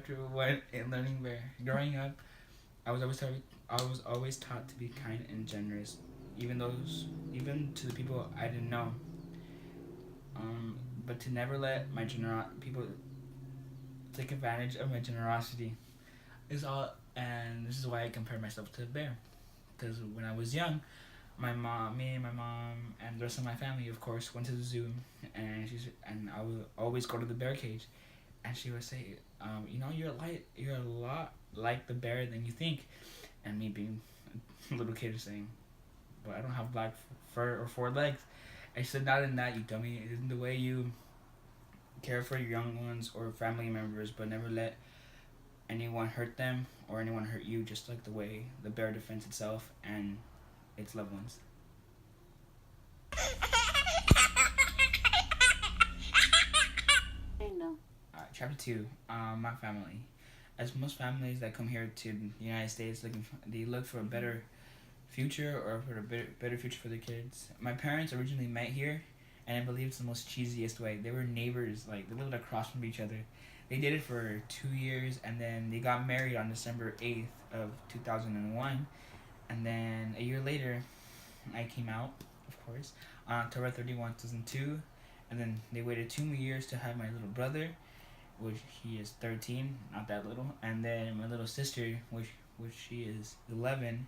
Chapter 1 in Learning Bear. Growing up, I was always taught to be kind and generous, even to the people I didn't know. But to never let people take advantage of my generosity is all. And this is why I compare myself to a bear. Because when I was young, my mom, and the rest of my family, of course, went to the zoo, and I would always go to the bear cage, and she would say, you're a lot like the bear than you think, and me being a little kid saying, but I don't have black fur or four legs. I said, not in that, you dummy. It isn't the way you care for your young ones or family members, but never let anyone hurt them or anyone hurt you, just like the way the bear defends itself and its loved ones. I know. Chapter 2, my family. As most families that come here to the United States, they look for a better future or for a better future for their kids. My parents originally met here, and I believe it's the most cheesiest way. They were neighbors, like they lived across from each other. They did it for 2 years, and then they got married on December 8th of 2001. And then a year later, I came out, of course, on October 31, 2002. And then they waited 2 years to have my little brother, which he is 13, not that little. And then my little sister, which she is 11.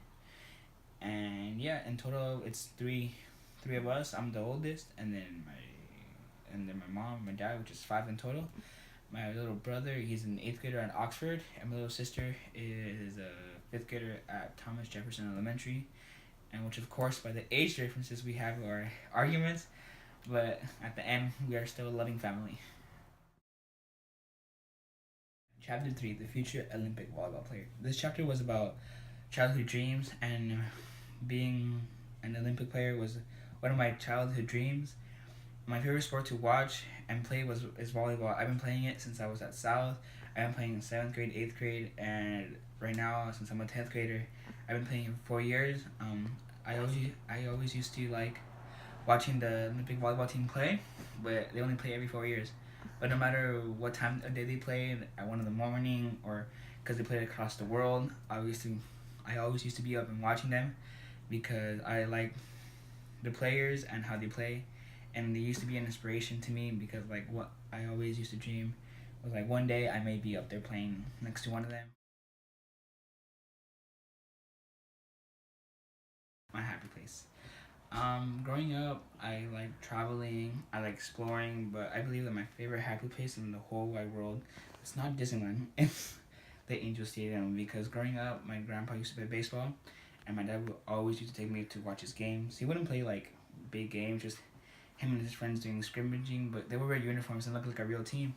And yeah, in total, it's three of us. I'm the oldest, and then my mom, my dad, which is five in total. My little brother, he's an 8th grader at Oxford, and my little sister is a 5th grader at Thomas Jefferson Elementary. And which, of course, by the age differences, we have our arguments, but at the end, we are still a loving family. Chapter 3, the future Olympic volleyball player. This chapter was about childhood dreams, and being an Olympic player was one of my childhood dreams. My favorite sport to watch and play is volleyball. I've been playing it since I was at South. I've been playing in 7th grade, 8th grade, and right now, since I'm a 10th grader, I've been playing it for 4 years. I always used to like watching the Olympic volleyball team play, but they only play every 4 years. But no matter what time of day they played, at 1 in the morning, or because they played across the world, I always used to be up and watching them because I like the players and how they play, and they used to be an inspiration to me because like what I always used to dream was like one day I may be up there playing next to one of them. My happy place. Growing up, I like traveling, I like exploring, but I believe that my favorite happy place in the whole wide world, it's not Disneyland, it's the Angel Stadium. Because growing up, my grandpa used to play baseball, and my dad would always used to take me to watch his games. He wouldn't play like big games, just him and his friends doing scrimmaging, but they would wear uniforms and look like a real team.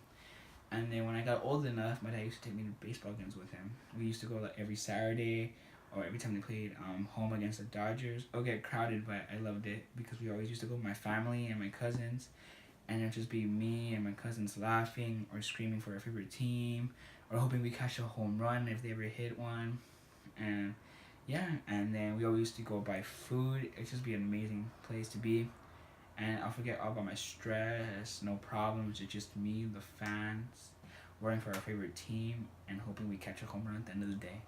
And then when I got old enough, my dad used to take me to baseball games with him. We used to go like every Saturday or every time they played home against the Dodgers. It would get crowded, but I loved it because we always used to go with my family and my cousins. And it would just be me and my cousins laughing or screaming for our favorite team or hoping we catch a home run if they ever hit one. And yeah, and then we always used to go buy food. It'd just be an amazing place to be. And I'll forget all about my stress, no problems. It's just me, the fans, rooting for our favorite team, and hoping we catch a home run at the end of the day.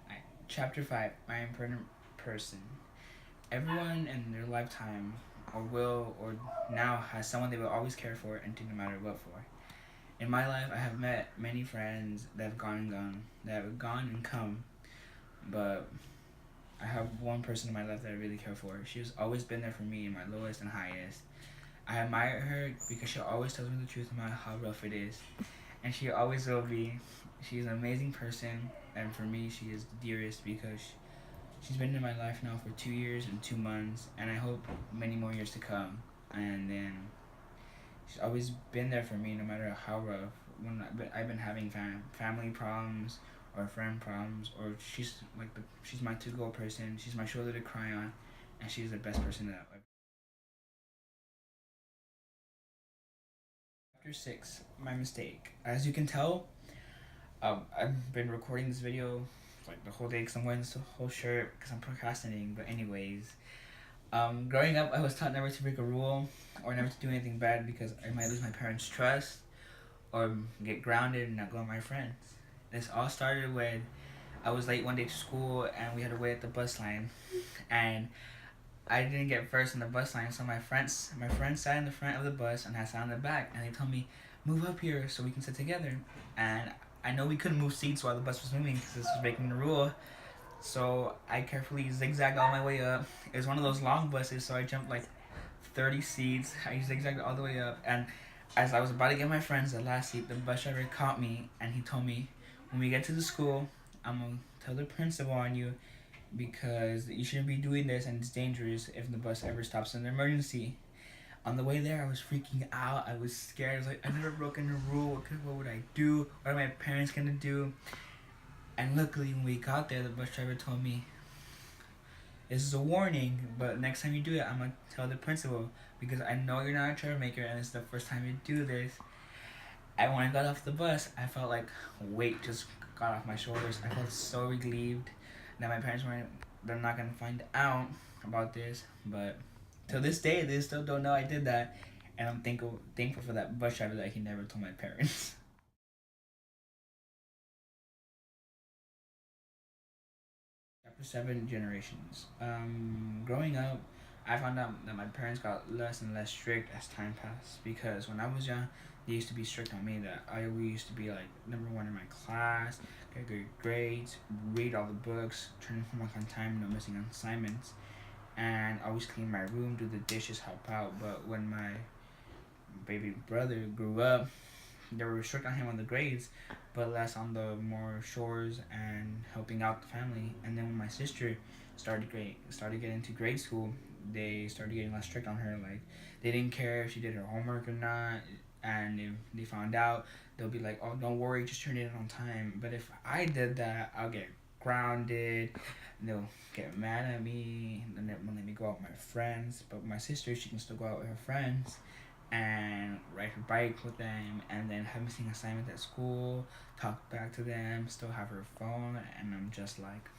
Alright, Chapter 5, My Important Person. Everyone in their lifetime, or will, or now has someone they will always care for and do no matter what for. In my life, I have met many friends that have gone and come, but I have one person in my life that I really care for. She's always been there for me in my lowest and highest. I admire her because she always tells me the truth no matter how rough it is. And she always will be. She's an amazing person, and for me, she is the dearest because she's been in my life now for 2 years and 2 months, and I hope many more years to come. And then she's always been there for me no matter how rough. When I've been having family problems or friend problems, or she's my to-go person. She's my shoulder to cry on, and she's the best person that I've. Chapter 6, My Mistake. As you can tell, I've been recording this video like the whole day because I'm wearing this whole shirt because I'm procrastinating. But anyways, Growing up, I was taught never to break a rule or never to do anything bad because I might lose my parents' trust or get grounded and not go with my friends. This all started when I was late one day to school and we had to wait at the bus line, and I didn't get first in the bus line, so my friends sat in the front of the bus and I sat in the back, and they told me, "Move up here so we can sit together." And I know we couldn't move seats while the bus was moving because this was breaking the rule. So I carefully zigzagged all my way up. It was one of those long buses, so I jumped like 30 seats. I zigzagged all the way up, and as I was about to get my friends the last seat, the bus driver caught me and he told me, "When we get to the school, I'm gonna tell the principal on you because you shouldn't be doing this and it's dangerous if the bus ever stops in an emergency." On the way there, I was freaking out. I was scared. I was like, I've never broken a rule. What would I do? What are my parents gonna do? And luckily, when we got there, the bus driver told me, "This is a warning, but next time you do it, I'm gonna tell the principal because I know you're not a troublemaker and it's the first time you do this." And when I got off the bus, I felt like weight just got off my shoulders. I felt so relieved that my parents weren't, they're not gonna find out about this. But till this day, they still don't know I did that, and I'm thankful for that bus driver that he never told my parents. Chapter 7, Generations. Growing up, I found out that my parents got less and less strict as time passed because when I was young, they used to be strict on me that I always used to be like number one in my class, get good grades, read all the books, turn in homework on time, no missing assignments, and always clean my room, do the dishes, help out. But when my baby brother grew up, they were strict on him on the grades, but less on the more chores and helping out the family. And then when my sister started getting into grade school, they started getting less strict on her. Like they didn't care if she did her homework or not, and if they found out, they'll be like, "Oh, don't worry, just turn it in on time." But if I did that, I'll get grounded. They'll get mad at me, and they won't let me go out with my friends. But my sister, she can still go out with her friends and ride her bike with them, and then have missing assignments at school, talk back to them, still have her phone, and I'm just like,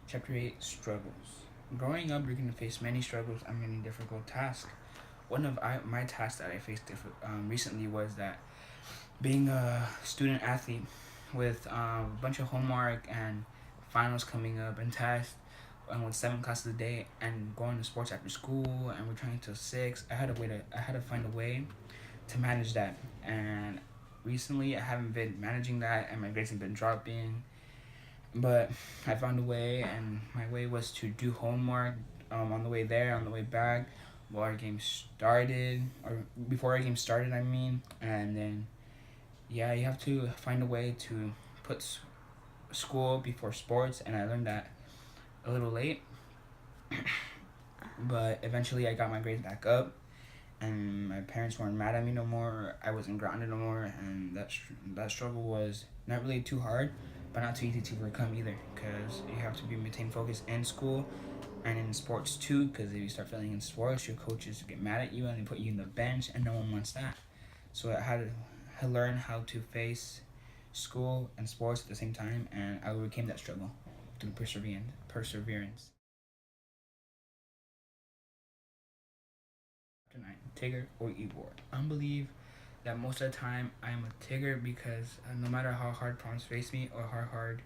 Chapter 8, Struggles. Growing up, you're going to face many struggles and many difficult tasks. One of my tasks that I faced recently was that being a student athlete with a bunch of homework and finals coming up and tests, and with 7 classes a day and going to sports after school and returning till 6, I had to find a way to manage that. And recently, I haven't been managing that, and my grades have been dropping. But I found a way, and my way was to do homework on the way there, on the way back, while our game started, or before our game started, I mean. And then, yeah, you have to find a way to put school before sports, and I learned that a little late. But eventually, I got my grades back up, and my parents weren't mad at me no more. I wasn't grounded no more, and that struggle was not really too hard, but not too easy to overcome either. Because you have to be maintain focus in school and in sports too. Because if you start failing in sports, your coaches get mad at you and they put you in the bench, and no one wants that. So I had to learn how to face school and sports at the same time, and I overcame that struggle through perseverance. Chapter 9, Tigger or Igor. I believe that most of the time I am a Tigger because no matter how hard problems face me or how hard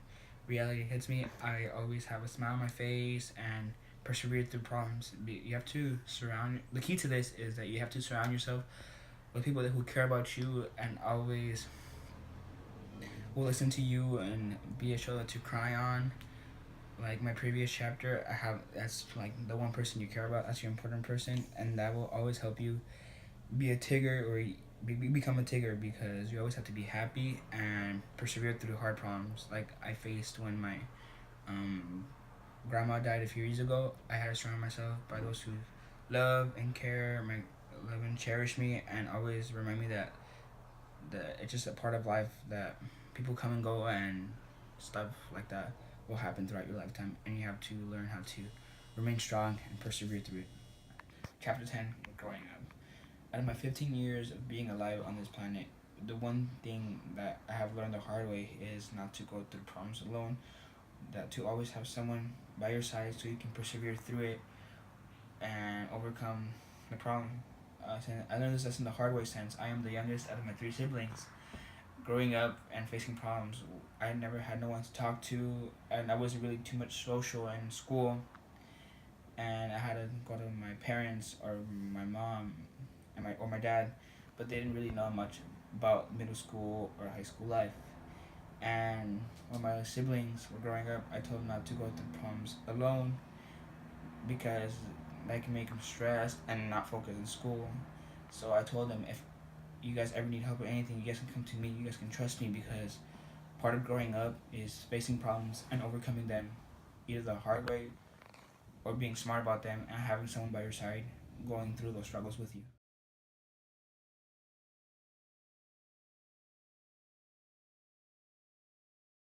reality hits me, I always have a smile on my face and persevere through problems. You have to surround. The key to this is that you have to surround yourself with people who care about you and always will listen to you and be a shoulder to cry on. Like my previous chapter, I have that's like the one person you care about. That's your important person, and that will always help you be a Tigger or become a Tigger because you always have to be happy and persevere through hard problems. Like I faced when my um, grandma died a few years ago. I had to surround myself by those who love and care, love and cherish me, and always remind me that it's just a part of life that people come and go and stuff like that will happen throughout your lifetime, and you have to learn how to remain strong and persevere through it. Chapter 10, Growing Up. Out of my 15 years of being alive on this planet, the one thing that I have learned the hard way is not to go through problems alone. That to always have someone by your side so you can persevere through it and overcome the problem. I learned this lesson the hard way since I am the youngest out of my three siblings. Growing up and facing problems, I never had no one to talk to, and I wasn't really too much social in school. And I had to go to my parents or my mom or my dad, but they didn't really know much about middle school or high school life. And when my siblings were growing up, I told them not to go through problems alone because that can make them stressed and not focus in school. So I told them if you guys ever need help with anything, you guys can come to me. You guys can trust me because part of growing up is facing problems and overcoming them, either the hard way or being smart about them and having someone by your side going through those struggles with you.